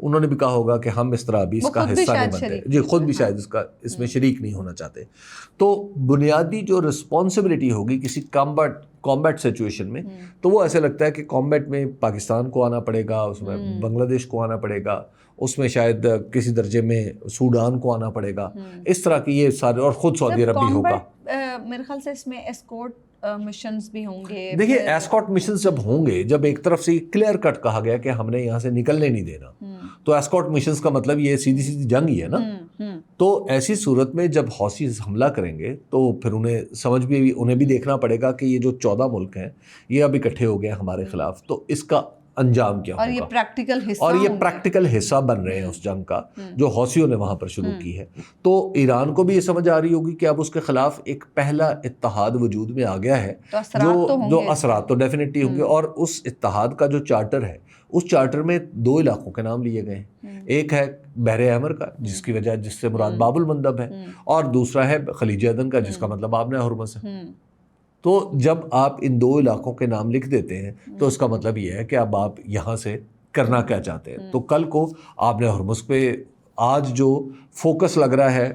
انہوں نے بھی کہا ہوگا کہ ہم اس طرح ابھی اس کا حصہ نہیں بنتے، جی خود بھی شاید اس میں شریک نہیں ہونا چاہتے. تو بنیادی جو رسپانسبلٹی ہوگی کسی کامبیٹ سچویشن میں، تو وہ ایسے لگتا ہے کہ کامبیٹ میں پاکستان کو آنا پڑے گا، اس میں بنگلہ دیش کو آنا پڑے گا، اس میں شاید کسی درجے میں سوڈان کو آنا پڑے گا، اس طرح کی یہ سارے، اور خود سعودی عرب بھی ہوگا. میرے خیال سے اس میں ایسکورٹ مشنز بھی ہوں گے. دیکھیے ایسکارٹ مشنز جب ہوں گے، جب ایک طرف سے کلیئر کٹ کہا گیا کہ ہم نے یہاں سے نکلنے نہیں دینا، تو ایسکارٹ مشنز کا مطلب یہ سیدھی سیدھی جنگ ہی ہے نا. تو ایسی صورت میں جب حوثیز حملہ کریں گے تو پھر انہیں بھی دیکھنا پڑے گا کہ یہ جو 14 ملک ہیں یہ اب اکٹھے ہو گئے ہمارے خلاف، تو اس کا انجام کیا ہوگا. اور یہ پریکٹیکل حصہ بن رہے ہیں اس جنگ کا جو حوثیوں نے وہاں پر شروع کی ہے. تو ایران کو بھی یہ سمجھ آ رہی ہوگی کہ اب اس کے خلاف ایک پہلا اتحاد وجود میں آ گیا ہے، جو اثرات تو ڈیفینیٹلی ہوں گے. اور اس اتحاد کا جو چارٹر ہے، اس چارٹر میں 2 علاقوں کے نام لیے گئے ہیں. ایک ہے بحر احمر کا جس سے مراد باب المندب ہے، اور دوسرا ہے خلیج عدن کا جس کا مطلب آبِ ہرمز ہے. تو جب آپ ان 2 علاقوں کے نام لکھ دیتے ہیں تو اس کا مطلب یہ ہے کہ اب آپ یہاں سے کرنا کیا چاہتے ہیں. تو کل کو آبِ ہرمز پہ آج جو فوکس لگ رہا ہے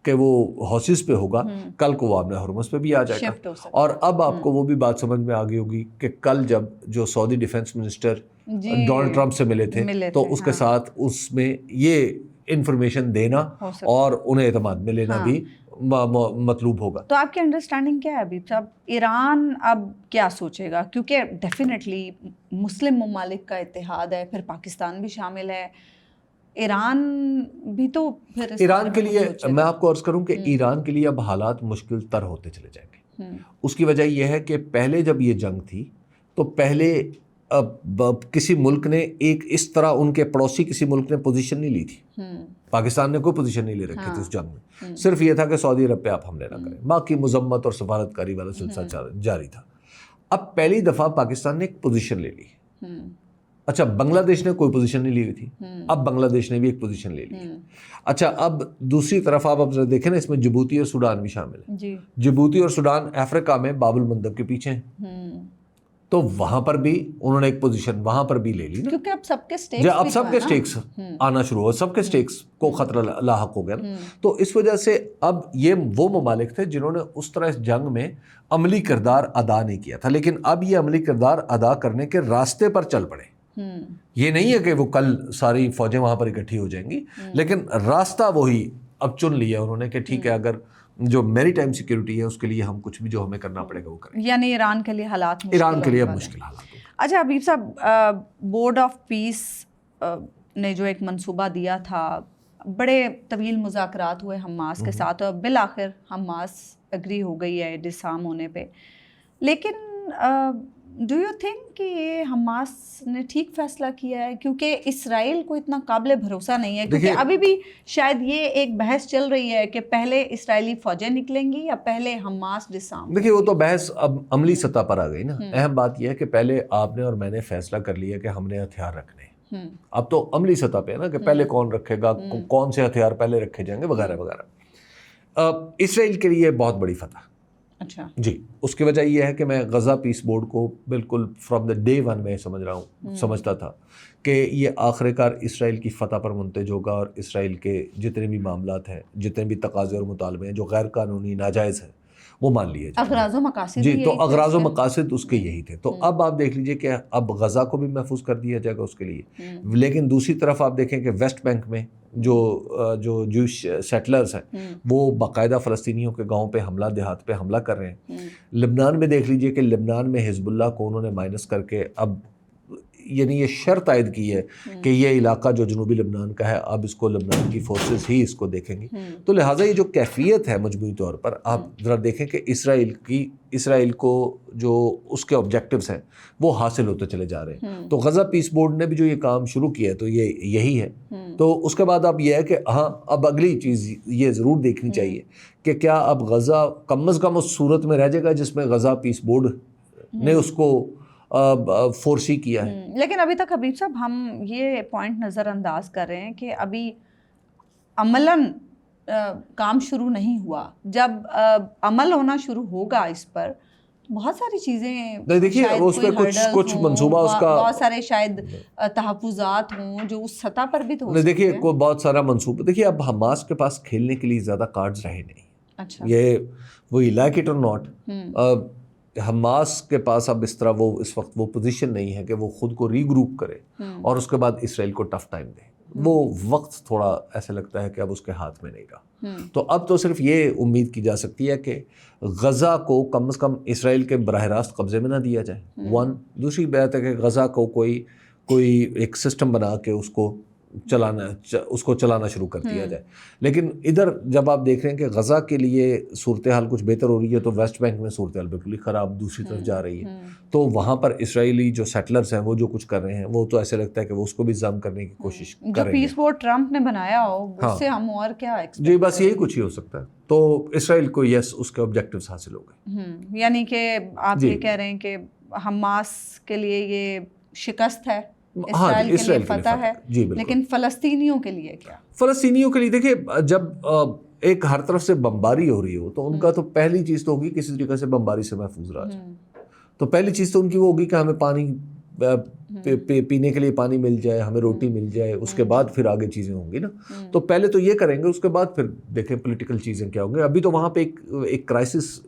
کہ وہ حوثیز پہ ہوگا، کل کو وہ آبِ ہرمز پہ بھی آ جائے گا. اور اب آپ کو وہ بھی بات سمجھ میں آ گئی ہوگی کہ کل جب جو سعودی ڈیفنس منسٹر ڈونلڈ ٹرمپ سے ملے تھے تو اس کے ساتھ اس میں یہ انفارمیشن دینا اور انہیں اعتماد میں لینا بھی مطلوب ہوگا. تو آپ کی انڈرسٹینڈنگ کیا ہے ابھی صاحب، ایران اب کیا سوچے گا؟ کیونکہ ڈیفینیٹلی مسلم ممالک کا اتحاد ہے، پھر پاکستان بھی شامل ہے، ایران بھی تو پھر ایران کے لیے میں آپ کو عرض کروں کہ ایران کے لیے اب حالات مشکل تر ہوتے چلے جائیں گے. اس کی وجہ یہ ہے کہ پہلے جب یہ جنگ تھی تو پہلے کسی ملک نے ایک اس طرح ان کے پڑوسی کسی ملک نے پوزیشن نہیں لی تھی. پاکستان نے کوئی پوزیشن نہیں لے رکھی تھی اس جنگ میں، صرف یہ تھا کہ سعودی عرب پہ آپ حملے نہ کریں، باقی مذمت اور سفارتکاری والا سلسلہ جاری تھا. اب پہلی دفعہ پاکستان نے ایک پوزیشن لے لی. اچھا بنگلہ دیش نے کوئی پوزیشن نہیں لی ہوئی تھی، اب بنگلہ دیش نے بھی ایک پوزیشن لے لی. اچھا اب دوسری طرف آپ اب دیکھیں نا، اس میں جبوتی اور سوڈان بھی شامل ہے. جبوتی اور سوڈان افریقہ میں باب المندب کے پیچھے ہیں، تو وہاں پر بھی انہوں نے ایک پوزیشن وہاں پر بھی لے لی نا، کیونکہ اب سب کے سٹیکس آنا شروع ہو، سب کے سٹیکس کو خطرہ لاحق ہو گیا نا. تو اس وجہ سے اب یہ وہ ممالک تھے جنہوں نے اس طرح اس جنگ میں عملی کردار ادا نہیں کیا تھا، لیکن اب یہ عملی کردار ادا کرنے کے راستے پر چل پڑے. یہ نہیں ہے کہ وہ کل ساری فوجیں وہاں پر اکٹھی ہو جائیں گی، لیکن راستہ وہی اب چن لیا انہوں نے کہ ٹھیک ہے اگر جو میری ٹائم سیکیورٹی ہے اس کے لیے ہم کچھ بھی جو ہمیں کرنا پڑے گا وہ کریں. یعنی ایران کے لیے حالات ایران کے لیے اب مشکل حالات. اچھا حبیب صاحب، بورڈ آف پیس نے جو ایک منصوبہ دیا تھا، بڑے طویل مذاکرات ہوئے حماس کے ساتھ اور بالآخر حماس اگری ہو گئی ہے ڈسارم ہونے پہ، لیکن ڈو یو تھنک کہ یہ حماس نے ٹھیک فیصلہ کیا ہے؟ کیونکہ اسرائیل کو اتنا قابل بھروسہ نہیں ہے، کیونکہ ابھی بھی شاید یہ ایک بحث چل رہی ہے کہ پہلے اسرائیلی فوجیں نکلیں گی یا پہلے حماس ڈسارم. دیکھیے وہ تو بحث اب عملی سطح پر آ گئی نا. اہم بات یہ ہے کہ پہلے آپ نے اور میں نے فیصلہ کر لیا کہ ہم نے ہتھیار رکھنے، اب تو عملی سطح پہ ہے نا کہ پہلے کون رکھے گا، کون سے ہتھیار پہلے رکھے جائیں گے وغیرہ وغیرہ. اسرائیل کے لیے بہت بڑی فتح. اچھا جی، اس کی وجہ یہ ہے کہ میں غزہ پیس بورڈ کو بالکل فرام دا ڈے ون میں سمجھتا تھا کہ یہ آخر کار اسرائیل کی فتح پر منتج ہوگا، اور اسرائیل کے جتنے بھی معاملات ہیں، جتنے بھی تقاضے اور مطالبے ہیں جو غیر قانونی ناجائز ہیں، وہ مان لیے جائیں. اغراض و مقاصد جی، تو اغراض و مقاصد اس کے یہی تھے. تو اب آپ دیکھ لیجئے کہ اب غزہ کو بھی محفوظ کر دیا جائے گا اس کے لیے. لیکن دوسری طرف آپ دیکھیں کہ ویسٹ بینک میں جو جوش سیٹلرز ہیں وہ باقاعدہ فلسطینیوں کے گاؤں پہ حملہ، دیہات پہ حملہ کر رہے ہیں. لبنان میں دیکھ لیجئے کہ لبنان میں حزب اللہ کو انہوں نے مائنس کر کے اب یعنی یہ شرط عائد کی ہے کہ یہ علاقہ جو جنوبی لبنان کا ہے اب اس کو لبنان کی فورسز ہی اس کو دیکھیں گی. تو لہٰذا یہ جو کیفیت ہے مجموعی طور پر آپ ذرا دیکھیں کہ اسرائیل کو جو اس کے آبجیکٹیوز ہیں وہ حاصل ہوتے چلے جا رہے ہیں. تو غزہ پیس بورڈ نے بھی جو یہ کام شروع کیا ہے تو یہ یہی ہے. تو اس کے بعد اب یہ ہے کہ ہاں اب اگلی چیز یہ ضرور دیکھنی چاہیے کہ کیا اب غزہ کم از کم اس صورت میں رہ جائے گا جس میں غزہ پیس بورڈ نے اس کو فورسی کیا ہے. لیکن ابھی تک حبیب صاحب ہم یہ پوائنٹ نظر انداز کر رہے ہیں کہ ابھی عملاً کام شروع نہیں ہوا. جب عمل ہونا شروع ہوگا اس پر بہت ساری چیزیں دیکھیے اس پہ کچھ منصوبہ اس کا بہت سارے شاید تحفظات ہوں جو اس سطح پر بھی تو دیکھیے کوئی بہت سارا منصوبہ. دیکھیے اب حماس کے پاس کھیلنے کے لیے زیادہ کارڈز رہے نہیں. اچھا یہ وہی لائک اٹ اور ناٹ، حماس کے پاس اب اس طرح وہ اس وقت وہ پوزیشن نہیں ہے کہ وہ خود کو ری گروپ کرے اور اس کے بعد اسرائیل کو ٹف ٹائم دے. وہ وقت تھوڑا ایسا لگتا ہے کہ اب اس کے ہاتھ میں نہیں رہا. تو اب تو صرف یہ امید کی جا سکتی ہے کہ غزہ کو کم از کم اسرائیل کے براہ راست قبضے میں نہ دیا جائے. دوسری بات ہے کہ غزہ کو کوئی ایک سسٹم بنا کے اس کو چلانا شروع کر دیا جائے. لیکن ادھر جب آپ دیکھ رہے ہیں کہ غزہ کے لیے صورتحال کچھ بہتر ہو رہی ہے تو ویسٹ بینک میں صورتحال بالکل ہی خراب دوسری طرف جا رہی ہے. تو وہاں پر اسرائیلی جو سیٹلرز ہیں وہ جو کچھ کر رہے ہیں وہ تو ایسے لگتا ہے کہ وہ اس کو بھی ضم کرنے کی کوشش کر رہے ہیں. جو پیس بورڈ ٹرمپ نے بنایا ہو اس سے ہم اور کیا ایکسپیکٹ؟ جی بس یہی کچھ ہی ہو سکتا ہے. تو اسرائیل کو یس اس کے آبجیکٹیوز حاصل ہو گئے. یعنی کہ آپ یہ کہہ رہے ہیں کہ حماس کے لیے یہ شکست ہے، اسرائیل کے لیے فتح ہے، لیکن فلسطینیوں کے لیے کیا؟ فلسطینیوں کے لیے دیکھیے جب ایک ہر طرف سے بمباری ہو رہی ہو تو ان کا تو پہلی چیز تو ہوگی کسی طریقے سے بمباری سے محفوظ رہا جائے. تو پہلی چیز تو ان کی وہ ہوگی کہ ہمیں پانی پینے کے لیے پانی مل جائے، ہمیں روٹی مل جائے. اس کے بعد پھر آگے چیزیں ہوں گی نا. تو پہلے تو یہ کریں گے، اس کے بعد پھر دیکھیں پولیٹیکل چیزیں کیا ہوں گے. ابھی تو وہاں پہ ایک کرائسس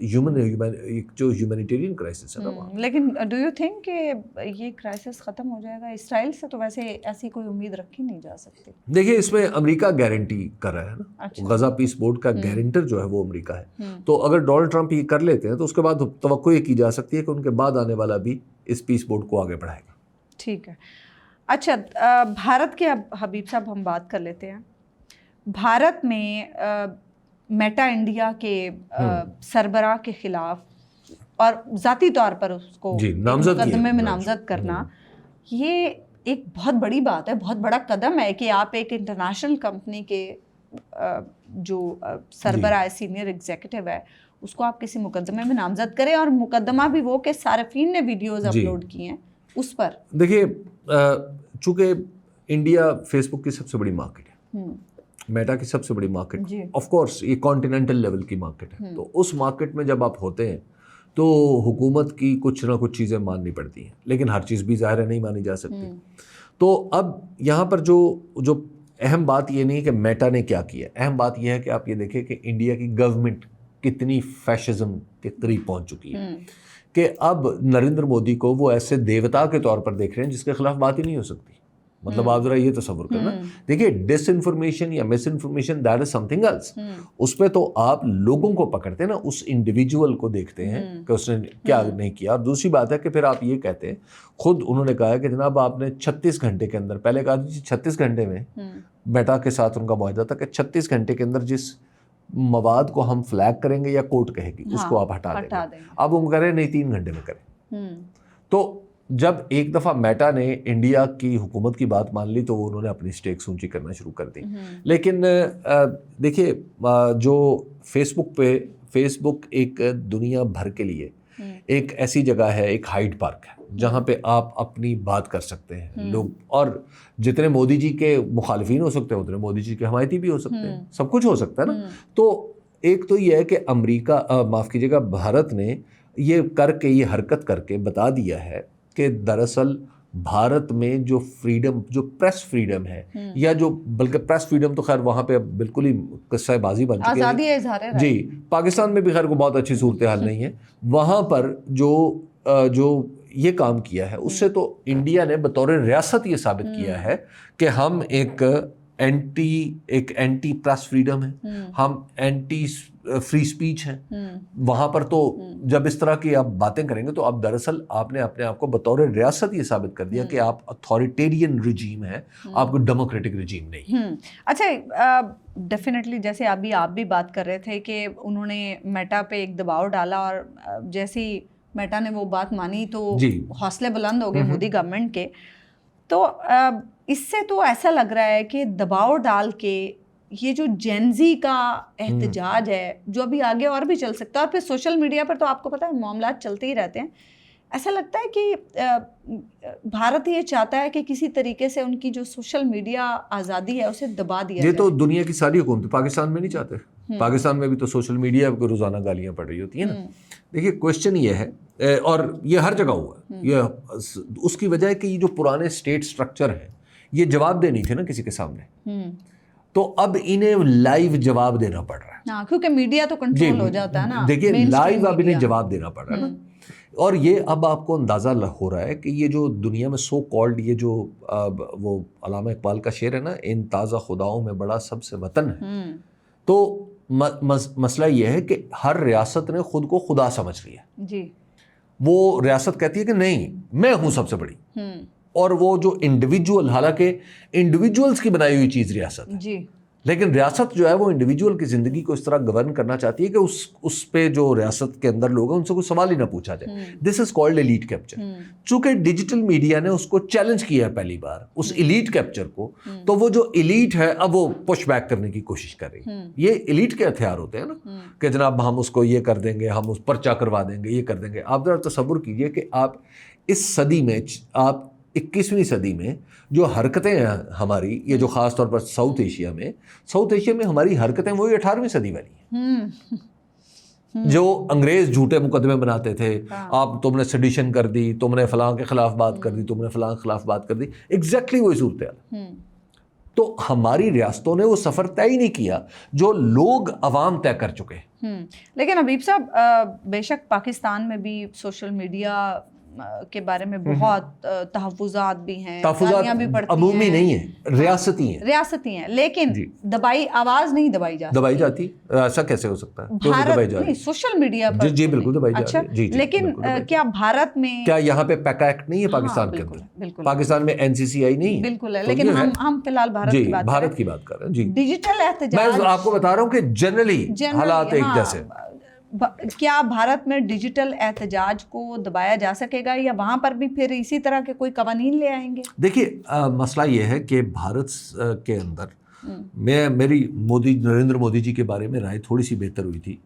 جو ہیومینیٹیرین کرائسس ہے نا وہاں. لیکن ڈو یو تھنک کہ یہ کرائسس ختم ہو جائے گا؟ اسرائیل سے تو ویسے ایسی کوئی امید رکھی نہیں جا سکتی. دیکھیے اس میں امریکہ گارنٹی کر رہا ہے نا. غزہ پیس بورڈ کا گارنٹر جو ہے وہ امریکہ ہے. تو اگر ڈونلڈ ٹرمپ یہ کر لیتے ہیں تو اس کے بعد توقع یہ کی جا سکتی ہے کہ ان کے بعد آنے والا بھی اس پیس بورڈ کو آگے بڑھائے گا. ٹھیک ہے. اچھا بھارت کے اب حبیب صاحب ہم بات کر لیتے ہیں. بھارت میں میٹا انڈیا کے سربراہ کے خلاف اور ذاتی طور پر اس کو مقدمے میں نامزد کرنا یہ ایک بہت بڑی بات ہے، بہت بڑا قدم ہے کہ آپ ایک انٹرنیشنل کمپنی کے جو سربراہ سینئر ایگزیکٹو ہے اس کو آپ کسی مقدمے میں نامزد کریں، اور مقدمہ بھی وہ کہ صارفین نے ویڈیوز اپلوڈ کی ہیں اس پر. دیکھیے چونکہ انڈیا فیس بک کی سب سے بڑی مارکیٹ ہے، میٹا کی سب سے بڑی مارکیٹ، آف کورس یہ کانٹیننٹل لیول کی مارکیٹ ہے. تو اس مارکیٹ میں جب آپ ہوتے ہیں تو حکومت کی کچھ نہ کچھ چیزیں ماننی پڑتی ہیں، لیکن ہر چیز بھی ظاہر ہے نہیں مانی جا سکتی. تو اب یہاں پر جو اہم بات یہ نہیں کہ میٹا نے کیا کیا، اہم بات یہ ہے کہ آپ یہ دیکھیں کہ انڈیا کی گورنمنٹ کتنی فیشزم کے قریب پہنچ چکی ہے کہ اب نریندر مودی کو وہ ایسے دیوتا کے طور پر دیکھ رہے ہیں جس کے خلاف بات ہی نہیں ہو سکتی. مطلب آپ ذرا یہ تصور کرنا. دیکھیے ڈس انفارمیشن یا misinformation that is something else. اس پہ تو آپ لوگوں کو پکڑتے ہیں نا، اس انڈیویجول کو دیکھتے ہیں کہ اس نے کیا نہیں کیا. اور دوسری بات ہے کہ پھر آپ یہ کہتے ہیں، خود انہوں نے کہا ہے کہ جناب آپ نے 36 گھنٹے کے اندر، پہلے کہا 36 گھنٹے میں میٹا کے ساتھ ان کا معاہدہ تھا کہ 36 گھنٹے کے اندر جس مواد کو ہم فلیگ کریں گے یا کوٹ کہے گی اس کو آپ ہٹا دیں گے. اب ہم کہہ رہے ہیں نہیں 3 گھنٹے میں کریں. تو جب ایک دفعہ میٹا نے انڈیا کی حکومت کی بات مان لی تو انہوں نے اپنی سٹیکس اونچی کرنا شروع کر دی. لیکن دیکھیے جو فیس بک ایک دنیا بھر کے لیے ایک ایسی جگہ ہے، ایک ہائیڈ پارک ہے جہاں پہ آپ اپنی بات کر سکتے ہیں لوگ، اور جتنے مودی جی کے مخالفین ہو سکتے ہیں اتنے مودی جی کے حمایتی بھی ہو سکتے ہیں، سب کچھ ہو سکتا ہے نا. تو ایک تو یہ ہے کہ امریکہ معاف کیجیے گا بھارت نے یہ حرکت کر کے بتا دیا ہے کہ دراصل بھارت میں جو فریڈم، جو پریس فریڈم ہے، یا جو بلکہ پریس فریڈم تو خیر وہاں پہ بالکل ہی قصہ بازی بن چکی ہے، آزادی ہے اظہار رائے. جی پاکستان میں بھی خیر کو بہت اچھی صورتحال نہیں ہے. وہاں پر جو یہ کام کیا ہے اس سے تو انڈیا نے بطور ریاست یہ ثابت کیا ہے کہ ہم ایک اینٹی پریس فریڈم ہے، ہم اینٹی فری سپیچ ہیں. وہاں پر تو جب اس طرح کی آپ باتیں کریں گے تو اب دراصل آپ نے اپنے آپ کو بطور ریاست یہ ثابت کر دیا کہ آپ اتھارٹیرین رجیم ہے، آپ کو ڈیموکریٹک رجیم نہیں. اچھا ڈیفینیٹلی جیسے ابھی آپ بھی بات کر رہے تھے کہ انہوں نے میٹا پہ ایک دباؤ ڈالا، اور جیسے ہی میٹا نے وہ بات مانی تو حوصلے بلند ہو گئے مودی گورنمنٹ کے. تو اس سے تو ایسا لگ رہا ہے کہ دباؤ ڈال کے یہ جو جینزی کا احتجاج ہے جو ابھی آگے اور بھی چل سکتا ہے، اور پھر سوشل میڈیا پر تو آپ کو پتہ ہے معاملات چلتے ہی رہتے ہیں. ایسا لگتا ہے کہ بھارت یہ چاہتا ہے کہ کسی طریقے سے ان کی جو سوشل میڈیا آزادی ہے اسے دبا دیا جائے. یہ تو دنیا کی ساری حکومتیں پاکستان میں نہیں چاہتے. پاکستان میں بھی تو سوشل میڈیا کو روزانہ گالیاں پڑ رہی ہوتی ہیں نا. دیکھیے کوشچن یہ ہے اور یہ ہر جگہ ہوا ہے. یہ اس کی وجہ ہے کہ یہ جو پرانے اسٹیٹ سٹرکچر ہیں یہ جواب دے نہیں تھے نا کسی کے سامنے, تو اب انہیں لائیو جواب دینا پڑ رہا ہے. ہاں کیونکہ میڈیا تو کنٹرول ہو جاتا ہے نا, دیکھیے لائیو اب انہیں جواب دینا پڑ رہا ہے نا. اور یہ اب آپ کو اندازہ ہو رہا ہے کہ یہ جو دنیا میں سو کالڈ یہ جو وہ علامہ اقبال کا شعر ہے نا, ان تازہ خداؤں میں بڑا سب سے وطن ہے, تو مسئلہ یہ ہے کہ ہر ریاست نے خود کو خدا سمجھ لیا جی. وہ ریاست کہتی ہے کہ نہیں میں ہوں سب سے بڑی, اور وہ جو انڈیویجول, حالانکہ انڈیویجولز کی بنائی ہوئی چیز ریاست ہے جی, لیکن ریاست جو ہے وہ انڈیویجول کی زندگی کو اس طرح گورن کرنا چاہتی ہے کہ اس پہ جو ریاست کے اندر لوگ ہیں ان سے کوئی سوال ہی نہ پوچھا جائے. دس از کالڈ ایلیٹ کیپچر. چونکہ ڈیجیٹل میڈیا نے اس کو چیلنج کیا ہے پہلی بار, اس ایلیٹ کیپچر کو, تو وہ جو ایلیٹ ہے اب وہ پش بیک کرنے کی کوشش کر رہی ہے. یہ ایلیٹ کے ہتھیار ہوتے ہیں نا کہ جناب ہم اس کو یہ کر دیں گے, ہم اس پرچہ کروا دیں گے, یہ کر دیں گے. آپ ذرا تصور کیجئے کہ آپ اس صدی میں, آپ 21ویں صدی میں جو حرکتیں ہیں ہماری, یہ جو خاص طور پر ساؤتھ ایشیا میں ہماری حرکتیں وہی 18ویں صدی والی ہیں جو انگریز جھوٹے مقدمے بناتے تھے. آپ تم نے سیڈیشن کر دی, تم نے فلاں کے خلاف بات کر دی, تم نے فلاں کے خلاف بات کر دی, ایگزیکٹلی وہی صورتحال. تو ہماری ریاستوں نے وہ سفر طے ہی نہیں کیا جو لوگ عوام طے کر چکے. لیکن حبیب صاحب بے شک پاکستان میں بھی سوشل میڈیا کے بارے میں بہت تحفظات بھی ہیں, گالیاں بھی پڑتی ہیں, عمومی نہیں ہیں, ریاستی ہیں, لیکن دبائی آواز نہیں دبائی جاتی. ایسا کیسے ہو سکتا ہے؟ بھارت سوشل میڈیا پر جی بالکل دبائی جاتی ہے. لیکن کیا بھارت میں, کیا یہاں پہ پیکا ایکٹ نہیں ہے پاکستان کے اندر؟ پاکستان میں NCCI نہیں ہے, بالکل ہے, لیکن ہم فی الحال بھارت کی بات کر رہے ہیں. جی ڈیجیٹل احتجاج میں آپ کو بتا رہا ہوں کہ جنرلی حالات ایک جیسے. کیا بھارت میں ڈیجیٹل احتجاج کو دبایا جا سکے گا, یا وہاں پر بھی پھر اسی طرح کے کوئی قوانین لے آئیں گے؟ دیکھیے مسئلہ یہ ہے کہ بھارت کے اندر میری نریندر مودی جی کے بارے میں رائے تھوڑی سی بہتر ہوئی تھی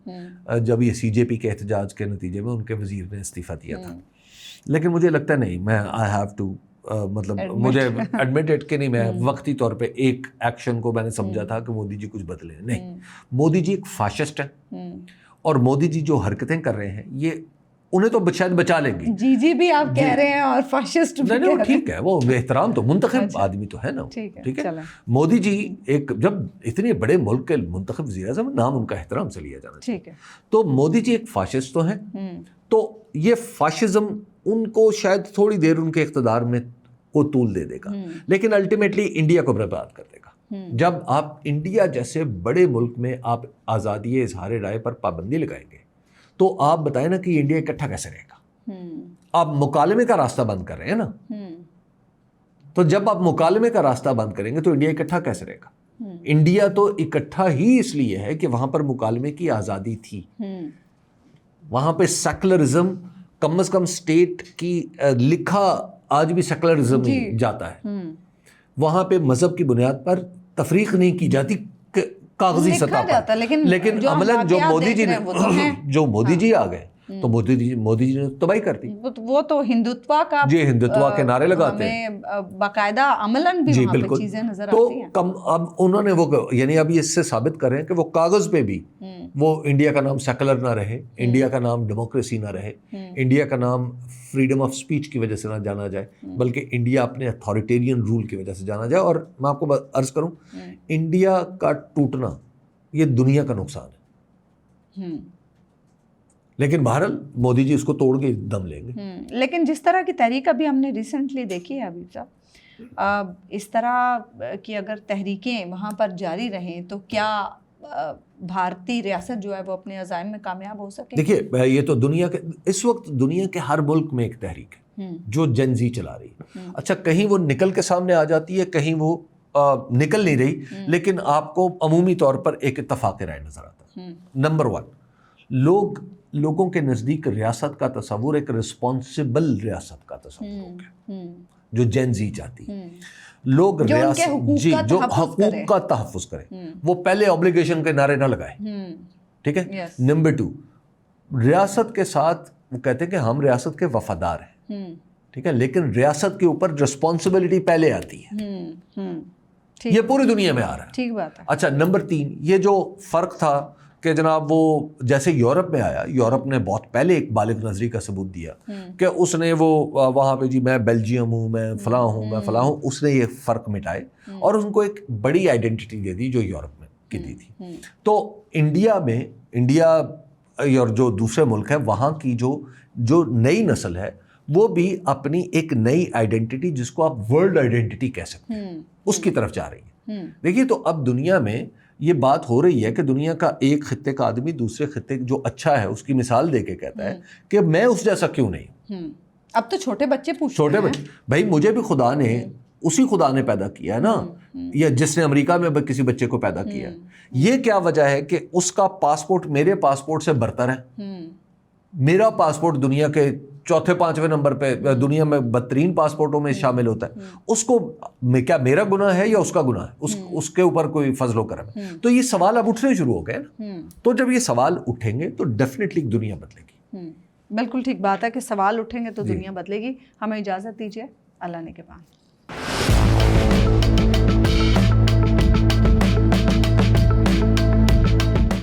جب یہ CJP کے احتجاج کے نتیجے میں ان کے وزیر نے استعفیٰ دیا تھا. لیکن مجھے لگتا نہیں, میں آئی ہیو ٹو مطلب مجھے ایڈمٹ کہ نہیں, میں وقتی طور پہ ایک ایکشن کو میں نے سمجھا تھا کہ مودی جی کچھ بدلے. نہیں, مودی جی ایک فاشسٹ ہے, اور مودی جی جو حرکتیں کر رہے ہیں یہ انہیں تو شاید بچا لیں گے. جی بھی آپ کہہ رہے ہیں اور فاشسٹ بھی. نہیں ٹھیک ہے, وہ احترام تو منتخب آدمی تو ہے نا, ٹھیک ہے. مودی جی ایک جب اتنے بڑے ملک کے منتخب وزیر اعظم, نام ان کا احترام سے لیا جانا ٹھیک ہے. تو مودی جی ایک فاشسٹ تو ہیں, تو یہ فاشزم ان کو شاید تھوڑی دیر ان کے اقتدار میں کو طول دے دے گا, لیکن الٹیمیٹلی انڈیا کو برباد کر دے گا. جب آپ انڈیا جیسے بڑے ملک میں آپ آزادی اظہار رائے پر پابندی لگائیں گے تو آپ بتائیں نا کہ انڈیا اکٹھا کیسے رہے گا. آپ مکالمے کا راستہ بند کر رہے ہیں نا, تو جب آپ مکالمے کا راستہ بند کریں گے تو انڈیا اکٹھا کیسے رہے گا. انڈیا تو اکٹھا ہی اس لیے ہے کہ وہاں پر مکالمے کی آزادی تھی, وہاں پہ سیکولرزم کم از کم اسٹیٹ کی لکھا آج بھی سیکولرزم جاتا ہے, وہاں پہ مذہب کی بنیاد پر تفریق نہیں کی جاتی کاغذی سطح پر. لیکن عملاً جو مودی جی آ گئے تو مودی جی نے تباہی کر دی. وہ تو ہندوتوا کا ہندوتوا کے نعرے لگاتے ہیں باقاعدہ عملاً بھی وہاں پہ چیزیں نظر آتی ہیں. تو اب انہوں نے وہ یعنی اب اس سے ثابت کر رہے ہیں کہ وہ کاغذ پہ بھی وہ انڈیا کا نام سیکولر نہ رہے, انڈیا کا نام ڈیموکریسی نہ رہے, انڈیا کا نام فریڈم آف سپیچ کی وجہ سے نہ جانا جائے, بلکہ انڈیا اپنے اتھارٹیرین رول کی وجہ سے جانا جائے. اور میں آپ کو عرض کروں, انڈیا کا ٹوٹنا یہ دنیا کا نقصان ہے, لیکن بہرحال مودی جی اس کو توڑ کے دم لیں گے. لیکن جس طرح کی تحریک ابھی ہم نے ریسنٹلی دیکھی ہے حبیب صاحب, اس طرح کی اگر تحریکیں وہاں پر جاری رہیں تو کیا بھارتی ریاست جو ہے وہ اپنے عزائم میں کامیاب ہو سکے؟ دیکھیے یہ تو دنیا کے اس وقت دنیا کے ہر ملک میں ایک تحریک ہے جو جن زی چلا رہی ہے. اچھا کہیں وہ نکل کے سامنے آ جاتی ہے, کہیں وہ نکل نہیں رہی, لیکن آپ کو عمومی طور پر ایک اتفاق رائے نظر آتا ہے. نمبر 1, لوگوں کے نزدیک ریاست کا تصور ایک رسپانسبل ریاست کا تصور ہو گیا جو جین زی چاہتی. لوگ ریاست جو حقوق کا تحفظ کرے, وہ پہلے اوبلیگیشن کے نعرے نہ لگائے, ٹھیک ہے. نمبر 2, ریاست کے ساتھ وہ کہتے ہیں کہ ہم ریاست کے وفادار ہیں, ٹھیک ہے, لیکن ریاست کے اوپر رسپانسبلٹی پہلے آتی ہے. یہ پوری دنیا میں آ رہا ہے. ٹھیک بات ہے. اچھا نمبر 3, یہ جو فرق تھا کہ جناب وہ جیسے یورپ میں آیا, یورپ نے بہت پہلے ایک بالغ نظری کا ثبوت دیا کہ اس نے وہ وہاں پہ جی میں بیلجیم ہوں, میں فلاں ہوں, میں فلاں ہوں, اس نے یہ فرق مٹائے اور ان کو ایک بڑی آئیڈینٹی دے دی جو یورپ میں کی دی تھی. تو انڈیا میں, انڈیا اور جو دوسرے ملک ہیں وہاں کی جو نئی نسل ہے وہ بھی اپنی ایک نئی آئیڈینٹی جس کو آپ ورلڈ آئیڈینٹی کہہ سکتے ہیں اس کی طرف جا رہی ہے. دیکھیے تو اب دنیا میں یہ بات ہو رہی ہے کہ دنیا کا ایک خطے کا آدمی دوسرے خطے جو اچھا ہے اس کی مثال دے کے کہتا ہے کہ میں اس جیسا کیوں نہیں ہوں. اب تو چھوٹے بچے پوچھتے ہیں, چھوٹے بچے, بھائی مجھے بھی خدا نے اسی خدا نے پیدا کیا ہے نا, یا جس نے امریکہ میں کسی بچے کو پیدا کیا. یہ کیا وجہ ہے کہ اس کا پاسپورٹ میرے پاسپورٹ سے برتر ہے؟ میرا پاسپورٹ دنیا کے چوتھے پانچویں نمبر پہ دنیا میں بدترین پاسپورٹوں میں شامل ہوتا ہے. اس کو کیا میرا گناہ ہے یا اس کا گناہ ہے؟ اس کے اوپر کوئی فضل و کرم ہے؟ تو یہ سوال اب اٹھنے شروع ہو گئے نا. تو جب یہ سوال اٹھیں گے تو ڈیفینیٹلی دنیا بدلے گی. بالکل ٹھیک بات ہے کہ سوال اٹھیں گے تو دنیا بدلے گی. ہمیں اجازت دیجیے, اللہ نے کے پاس.